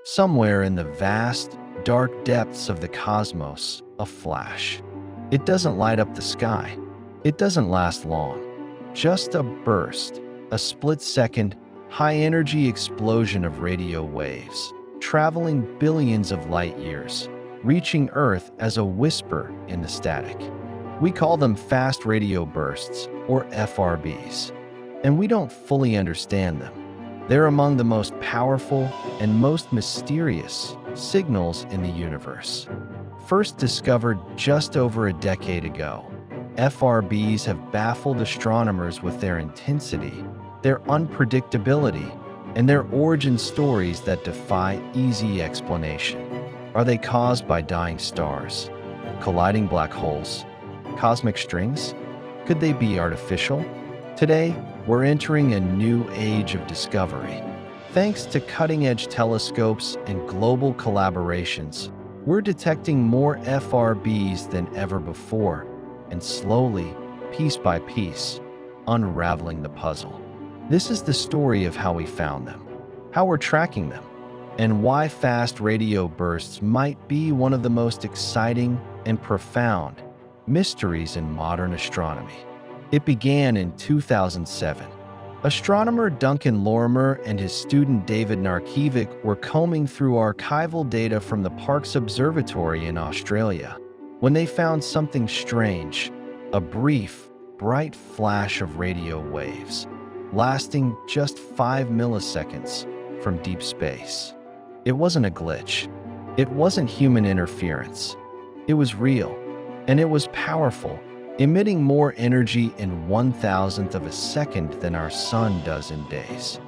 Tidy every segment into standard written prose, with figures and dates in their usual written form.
Somewhere in the vast, dark depths of the cosmos, a flash. It doesn't light up the sky. It doesn't last long. Just a burst, a split-second, high-energy explosion of radio waves, traveling billions of light years, reaching Earth as a whisper in the static. We call them fast radio bursts, or FRBs, and we don't fully understand them. They're among the most powerful and most mysterious signals in the universe. First discovered just over a decade ago, FRBs have baffled astronomers with their intensity, their unpredictability, and their origin stories that defy easy explanation. Are they caused by dying stars, colliding black holes, cosmic strings? Could they be artificial? Today, we're entering a new age of discovery. Thanks to cutting-edge telescopes and global collaborations, we're detecting more FRBs than ever before, and slowly, piece by piece, unraveling the puzzle. This is the story of how we found them, how we're tracking them, and why fast radio bursts might be one of the most exciting and profound mysteries in modern astronomy. It began in 2007. Astronomer Duncan Lorimer and his student David Narkevic were combing through archival data from the Parkes Observatory in Australia when they found something strange, a brief, bright flash of radio waves, lasting just 5 milliseconds from deep space. It wasn't a glitch. It wasn't human interference. It was real, and it was powerful, emitting more energy in 1,000th of a second than our sun does in days.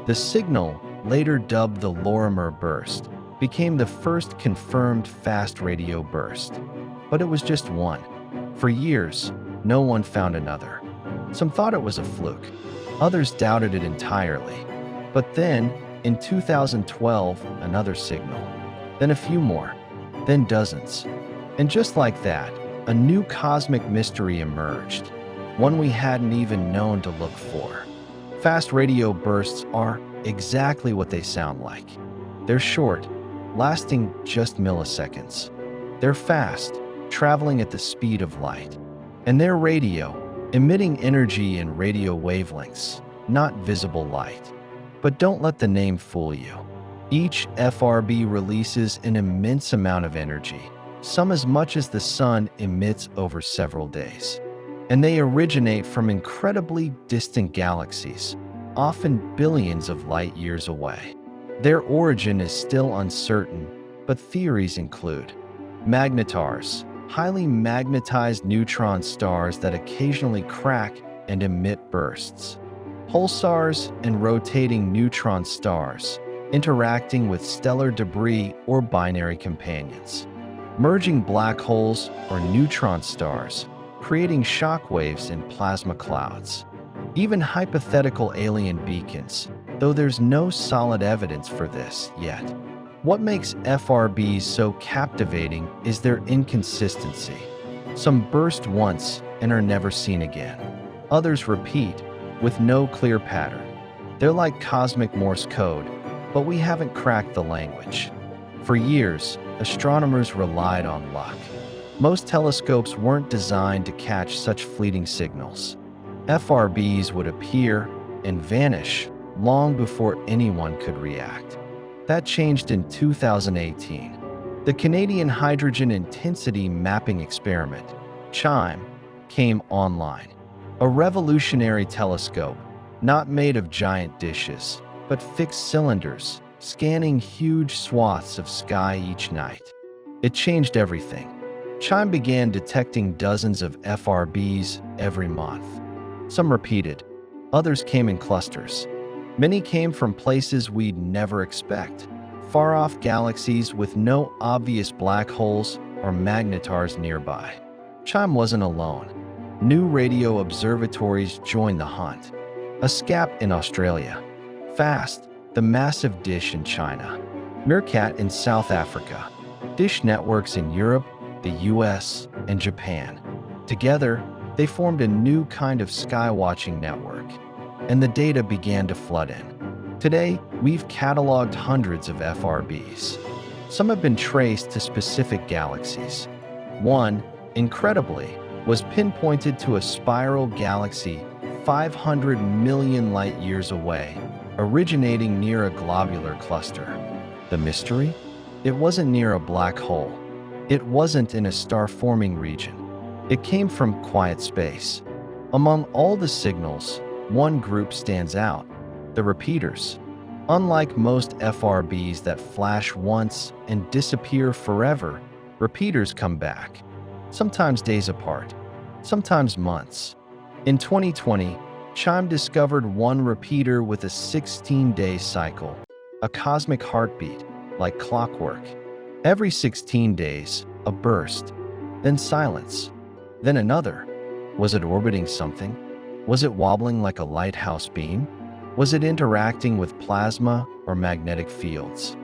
The signal, later dubbed the Lorimer burst, became the first confirmed fast radio burst. But it was just one. For years, no one found another. Some thought it was a fluke. Others doubted it entirely. But then, in 2012, another signal. Then a few more. Then dozens. And just like that, a new cosmic mystery emerged, one we hadn't even known to look for. Fast radio bursts are exactly what they sound like. They're short, lasting just milliseconds. They're fast, traveling at the speed of light. And they're radio, emitting energy in radio wavelengths, not visible light. But don't let the name fool you. Each FRB releases an immense amount of energy, some as much as the sun emits over several days. And they originate from incredibly distant galaxies, often billions of light years away. Their origin is still uncertain, but theories include magnetars, highly magnetized neutron stars that occasionally crack and emit bursts, pulsars and rotating neutron stars, interacting with stellar debris or binary companions, merging black holes or neutron stars, creating shockwaves in plasma clouds, even hypothetical alien beacons, though there's no solid evidence for this yet. What makes FRBs so captivating is their inconsistency. Some burst once and are never seen again. Others repeat, with no clear pattern. They're like cosmic Morse code, but we haven't cracked the language. For years, astronomers relied on luck. Most telescopes weren't designed to catch such fleeting signals. FRBs would appear and vanish long before anyone could react. That changed in 2018. The Canadian Hydrogen Intensity Mapping Experiment, CHIME, came online. A revolutionary telescope, not made of giant dishes, but fixed cylinders, scanning huge swaths of sky each night. It changed everything. CHIME began detecting dozens of FRBs every month. Some repeated, others came in clusters. Many came from places we'd never expect, far-off galaxies with no obvious black holes or magnetars nearby. CHIME wasn't alone. New radio observatories joined the hunt. ASCAP in Australia, FAST, the massive dish in China, Meerkat in South Africa, dish networks in Europe, the US, and Japan. Together, they formed a new kind of sky-watching network, and the data began to flood in. Today, we've cataloged hundreds of FRBs. Some have been traced to specific galaxies. One, incredibly, was pinpointed to a spiral galaxy 500 million light-years away, originating near a globular cluster. The mystery? It wasn't near a black hole. It wasn't in a star-forming region. It came from quiet space. Among all the signals, one group stands out: the repeaters. Unlike most FRBs that flash once and disappear forever, repeaters come back, sometimes days apart, sometimes months. In 2020, Chime discovered one repeater with a 16-day cycle, a cosmic heartbeat, like clockwork. Every 16 days, a burst, then silence, then another. Was it orbiting something? Was it wobbling like a lighthouse beam? Was it interacting with plasma or magnetic fields?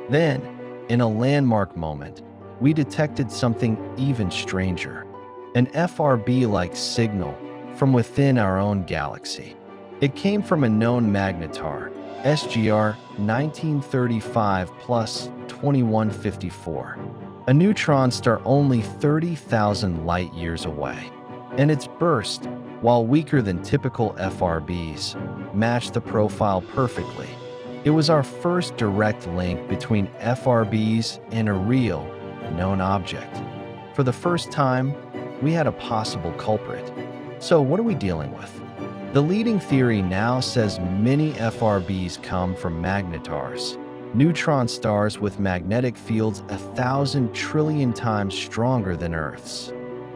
Then, in a landmark moment, we detected something even stranger: an FRB-like signal from within our own galaxy. It came from a known magnetar, SGR 1935 plus 2154, a neutron star only 30,000 light-years away. And its burst, while weaker than typical FRBs, matched the profile perfectly. It was our first direct link between FRBs and a real, known object. For the first time, we had a possible culprit. So what are we dealing with? The leading theory now says many FRBs come from magnetars, neutron stars with magnetic fields 1,000 trillion times stronger than Earth's.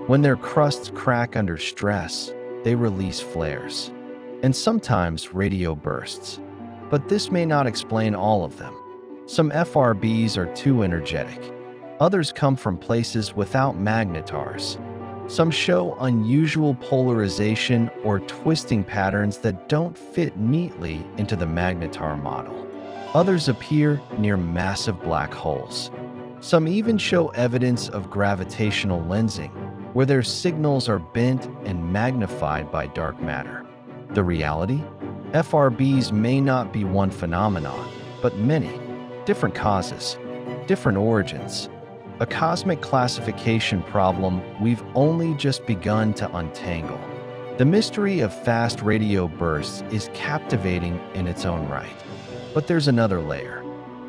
When their crusts crack under stress, they release flares, and sometimes radio bursts. But this may not explain all of them. Some FRBs are too energetic. Others come from places without magnetars. Some show unusual polarization or twisting patterns that don't fit neatly into the magnetar model. Others appear near massive black holes. Some even show evidence of gravitational lensing, where their signals are bent and magnified by dark matter. The reality? FRBs may not be one phenomenon, but many. Different causes, different origins. A cosmic classification problem we've only just begun to untangle. The mystery of fast radio bursts is captivating in its own right. But there's another layer.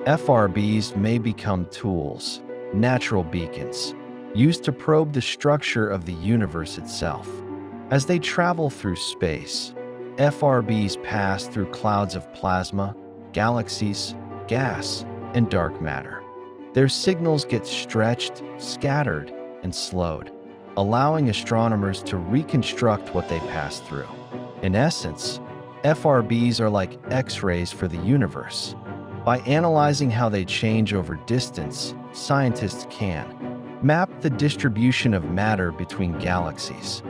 FRBs may become tools, natural beacons, used to probe the structure of the universe itself. As they travel through space, FRBs pass through clouds of plasma, galaxies, gas, and dark matter. Their signals get stretched, scattered, and slowed, allowing astronomers to reconstruct what they pass through. In essence, FRBs are like X-rays for the universe. By analyzing how they change over distance, scientists can map the distribution of matter between galaxies,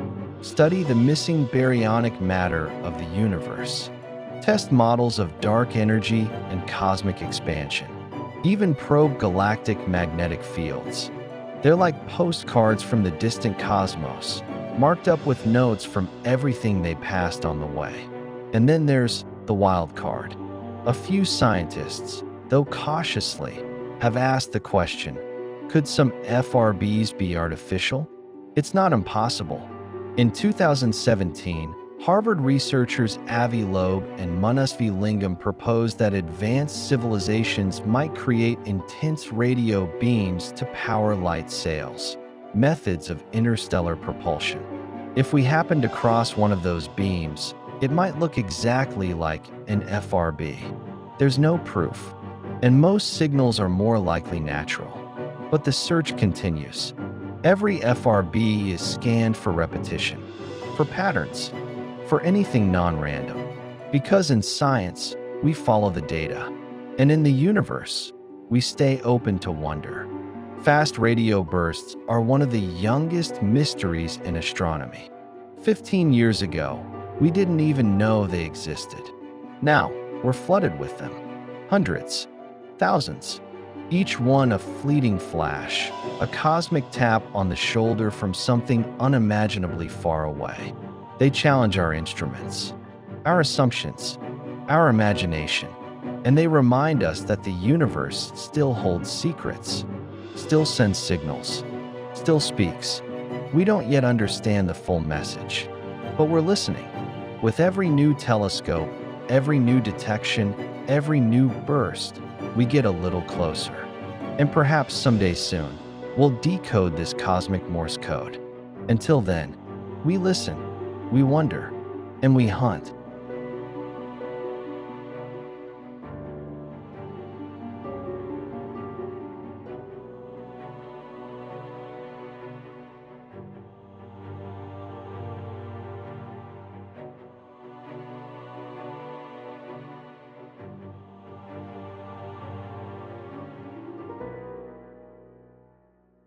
study the missing baryonic matter of the universe, test models of dark energy and cosmic expansion, even probe galactic magnetic fields. They're like postcards from the distant cosmos, marked up with notes from everything they passed on the way. And then there's the wild card. A few scientists, though cautiously, have asked the question, could some FRBs be artificial? It's not impossible. In 2017, Harvard researchers Avi Loeb and Manasvi Lingam proposed that advanced civilizations might create intense radio beams to power light sails, methods of interstellar propulsion. If we happen to cross one of those beams, it might look exactly like an FRB. There's no proof, and most signals are more likely natural. But the search continues. Every FRB is scanned for repetition, for patterns, for anything non-random. Because in science, we follow the data. And in the universe, we stay open to wonder. Fast radio bursts are one of the youngest mysteries in astronomy. 15 years ago, we didn't even know they existed. Now, we're flooded with them. Hundreds, thousands. Each one a fleeting flash, a cosmic tap on the shoulder from something unimaginably far away. They challenge our instruments, our assumptions, our imagination. And they remind us that the universe still holds secrets, still sends signals, still speaks. We don't yet understand the full message, but we're listening. With every new telescope, every new detection, every new burst, we get a little closer. And perhaps someday soon, we'll decode this cosmic Morse code. Until then, we listen, we wonder, and we hunt.